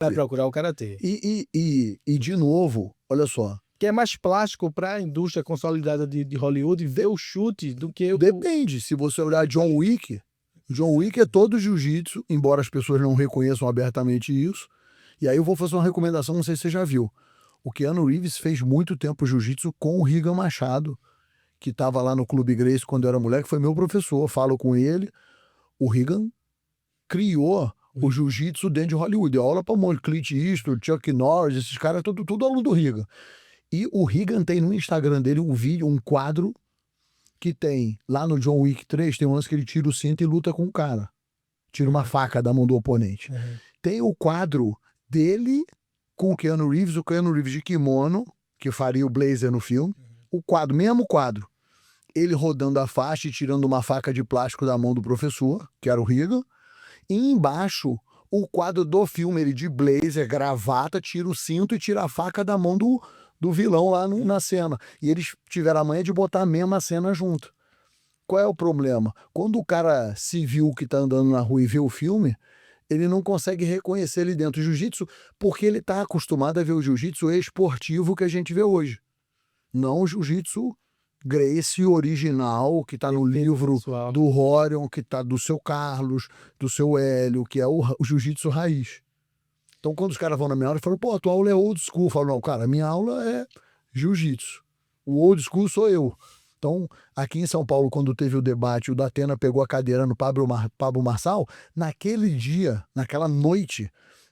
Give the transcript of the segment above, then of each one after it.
Vai procurar o karatê. E de novo, olha só. Que é mais plástico para a indústria consolidada de Hollywood ver o chute do que Depende. Se você olhar John Wick é todo jiu-jitsu, embora as pessoas não reconheçam abertamente isso. E aí eu vou fazer uma recomendação, não sei se você já viu. O Keanu Reeves fez muito tempo jiu-jitsu com o Rigan Machado, que estava lá no Clube Gracie quando eu era moleque, foi meu professor, falo com ele. O Rigan criou o jiu-jitsu dentro de Hollywood. Deu aula para Clint Eastwood, Chuck Norris, esses caras, tudo aluno do Rigan. E o Rigan tem no Instagram dele um vídeo, um quadro que tem, lá no John Wick 3, tem um lance que ele tira o cinto e luta com o cara. Tira uma faca da mão do oponente. Tem o quadro dele com o Keanu Reeves de kimono, que faria o Blazer no filme. O quadro, mesmo quadro. Ele rodando a faixa e tirando uma faca de plástico da mão do professor, que era o Rigan. E embaixo, o quadro do filme, ele de blazer, gravata, tira o cinto e tira a faca da mão do vilão lá na cena. E eles tiveram a manha de botar a mesma cena junto. Qual é o problema? Quando o cara civil que tá andando na rua e vê o filme, ele não consegue reconhecer ele dentro do jiu-jitsu, porque ele tá acostumado a ver o jiu-jitsu esportivo que a gente vê hoje. Não o jiu-jitsu Gracie original, que tá no livro do Rorion, que tá do seu Carlos, do seu Hélio, que é o jiu-jitsu raiz. Então, quando os caras vão na minha aula, eles falam, pô, a tua aula é old school. Eu falo, não, cara, a minha aula é jiu-jitsu. O old school sou eu. Então, aqui em São Paulo, quando teve o debate, o Datena pegou a cadeira no Pablo Marçal, naquele dia, naquela noite,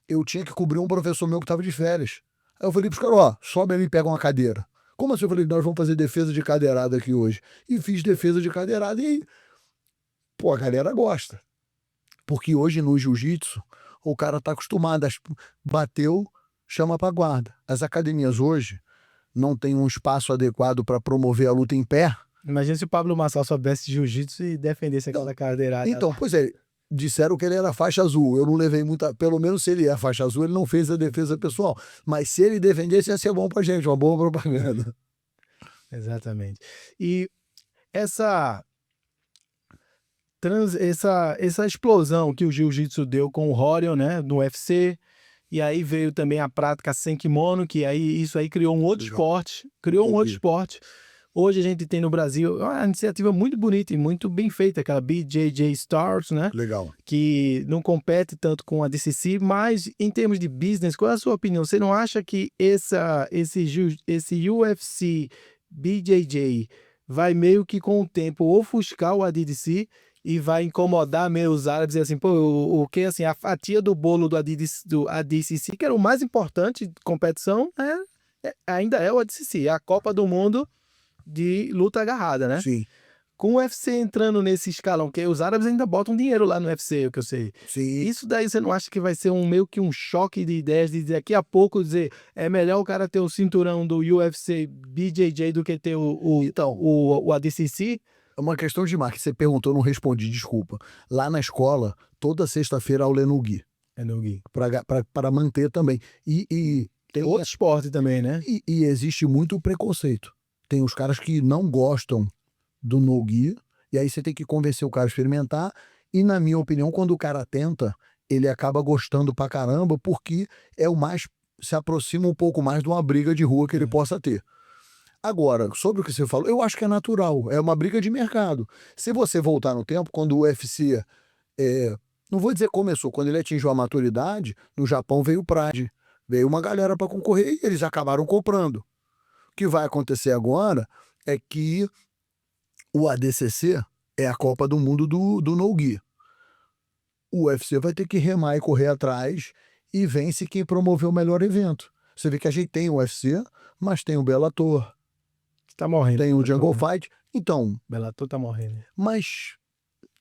eu tinha que cobrir um professor meu que estava de férias. Aí eu falei pros caras, ó, sobe ali e pega uma cadeira. Como assim? Eu falei, nós vamos fazer defesa de cadeirada aqui hoje. E fiz defesa de cadeirada e, pô, a galera gosta. Porque hoje no jiu-jitsu, o cara tá acostumado, bateu, chama pra guarda. As academias hoje não têm um espaço adequado para promover a luta em pé. Imagina se o Pablo Marçal soubesse jiu-jitsu e defendesse aquela cadeirada. Então, pois é, disseram que ele era faixa azul. Eu não levei muita... Pelo menos se ele é faixa azul, ele não fez a defesa pessoal. Mas se ele defendesse, ia ser bom pra gente, uma boa propaganda. Exatamente. E essa explosão que o jiu-jitsu deu com o Rorion, né, no UFC, e aí veio também a prática sem kimono, que aí isso aí criou um outro esporte, Hoje a gente tem no Brasil uma iniciativa muito bonita e muito bem feita, aquela BJJ Stars, né? Legal. Que não compete tanto com a DCC, mas em termos de business, qual é a sua opinião? Você não acha que esse UFC BJJ vai meio que com o tempo ofuscar o ADCC e vai incomodar meio os árabes e assim, pô, o que assim, a fatia do bolo do ADCC, que era o mais importante de competição, ainda é o ADCC, a Copa do Mundo de luta agarrada, né? Sim. Com o UFC entrando nesse escalão, que os árabes ainda botam dinheiro lá no UFC, o que eu sei. Sim. Isso daí você não acha que vai ser meio que um choque de ideias de daqui a pouco dizer é melhor o cara ter o cinturão do UFC BJJ do que ter o ADCC? É uma questão de marketing. Você perguntou, eu não respondi, desculpa. Lá na escola, toda sexta-feira aula é no Gui. É no Gui. Para manter também. E tem outro esporte também, né? E existe muito preconceito. Tem os caras que não gostam do no-gi, e aí você tem que convencer o cara a experimentar, e na minha opinião, quando o cara tenta, ele acaba gostando pra caramba, porque se aproxima um pouco mais de uma briga de rua que ele possa ter. Agora, sobre o que você falou, eu acho que é natural, é uma briga de mercado. Se você voltar no tempo, quando o UFC, não vou dizer começou, quando ele atingiu a maturidade, no Japão veio o Pride, veio uma galera para concorrer e eles acabaram comprando. O que vai acontecer agora é que o ADCC é a Copa do Mundo do no-gi. O UFC vai ter que remar e correr atrás e vence quem promoveu o melhor evento. Você vê que a gente tem o UFC, mas tem o Bellator. Tá morrendo. Tem o Jungle Fight. Então... Bellator tá morrendo. Mas...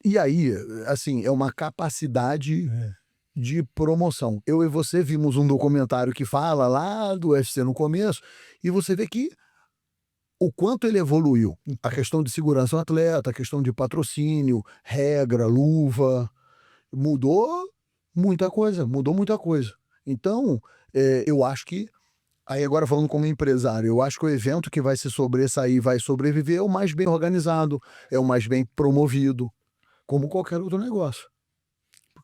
E aí, assim, é uma capacidade de promoção. Eu e você vimos um documentário que fala lá do UFC no começo, e você vê que o quanto ele evoluiu. A questão de segurança do atleta, a questão de patrocínio, regra, luva, mudou muita coisa. Então, eu acho que, aí agora falando como empresário, eu acho que o evento que vai se sobressair, vai sobreviver, é o mais bem organizado, é o mais bem promovido, como qualquer outro negócio.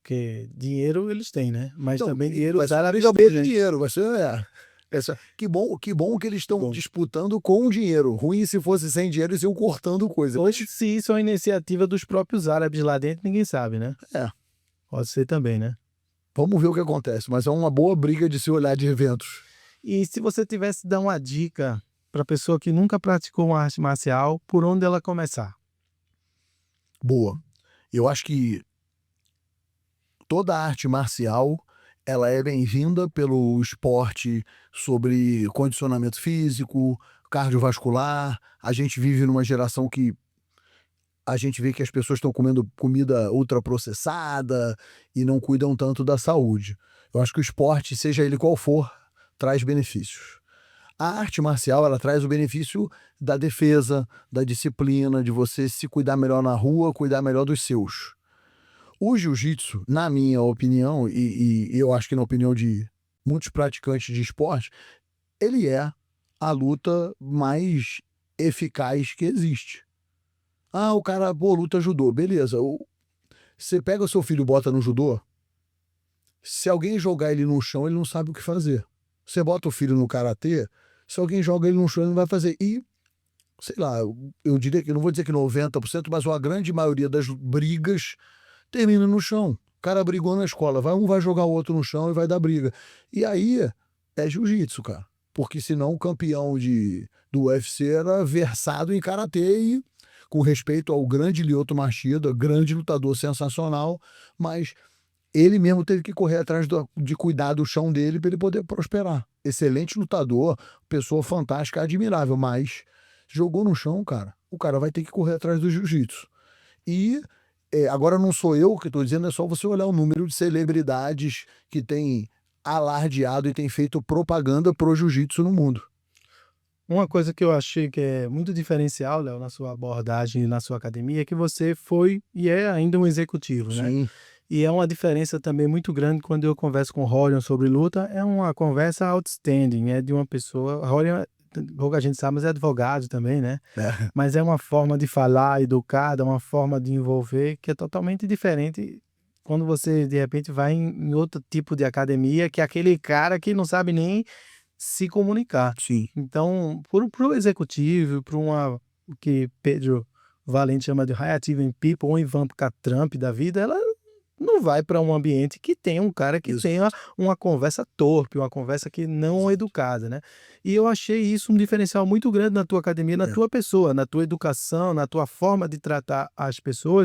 Porque dinheiro eles têm, né? Mas Então, também dinheiro vai os ser uma árabes briga têm, por né? dinheiro, vai ser, que bom que eles estão Bom. disputando com dinheiro. Ruim se fosse sem dinheiro, eles iam cortando coisa. Ou se isso é uma iniciativa dos próprios árabes lá dentro, ninguém sabe, né? É. Pode ser também, né? Vamos ver o que acontece, mas é uma boa briga de se olhar de eventos. E se você tivesse que dar uma dica para pessoa que nunca praticou uma arte marcial, por onde ela começar? Boa. Eu acho que toda arte marcial ela é bem-vinda pelo esporte sobre condicionamento físico, cardiovascular. A gente vive numa geração que a gente vê que as pessoas estão comendo comida ultraprocessada e não cuidam tanto da saúde. Eu acho que o esporte, seja ele qual for, traz benefícios. A arte marcial, ela traz o benefício da defesa, da disciplina, de você se cuidar melhor na rua, cuidar melhor dos seus. O jiu-jitsu, na minha opinião, e eu acho que na opinião de muitos praticantes de esporte, ele é a luta mais eficaz que existe. Ah, o cara, pô, luta judô, beleza. Você pega o seu filho e bota no judô, se alguém jogar ele no chão, ele não sabe o que fazer. Você bota o filho no karatê, se alguém joga ele no chão, ele não vai fazer. E, sei lá, eu diria que, não vou dizer que 90%, mas a grande maioria das brigas termina no chão. O cara brigou na escola, um vai jogar o outro no chão e vai dar briga. E aí é jiu-jitsu, cara. Porque senão o campeão do UFC era versado em karatê e, com respeito ao grande Lyoto Machida, grande lutador sensacional, mas ele mesmo teve que correr atrás de cuidar do chão dele para ele poder prosperar. Excelente lutador, pessoa fantástica, admirável, mas jogou no chão, cara, o cara vai ter que correr atrás do jiu-jitsu. E agora não sou eu que estou dizendo, é só você olhar o número de celebridades que tem alardeado e tem feito propaganda pro jiu-jitsu no mundo. Uma coisa que eu achei que é muito diferencial, Léo, na sua abordagem e na sua academia, é que você foi e é ainda um executivo, né? Sim. E é uma diferença também muito grande quando eu converso com o Rorion sobre luta, é uma conversa outstanding, é de uma pessoa, Rorion, pouca gente sabe, mas é advogado também, né? É. Mas é uma forma de falar educada, uma forma de envolver que é totalmente diferente quando você, de repente, vai em outro tipo de academia, que é aquele cara que não sabe nem se comunicar. Sim. Então, para o executivo, para o que Pedro Valente chama de high-achieving people, ou Ivan Trump da vida, ela não vai para um ambiente que tenha um cara que Isso. tenha uma conversa torpe, uma conversa que não educada, né? E eu achei isso um diferencial muito grande na tua academia, na tua pessoa, na tua educação, na tua forma de tratar as pessoas.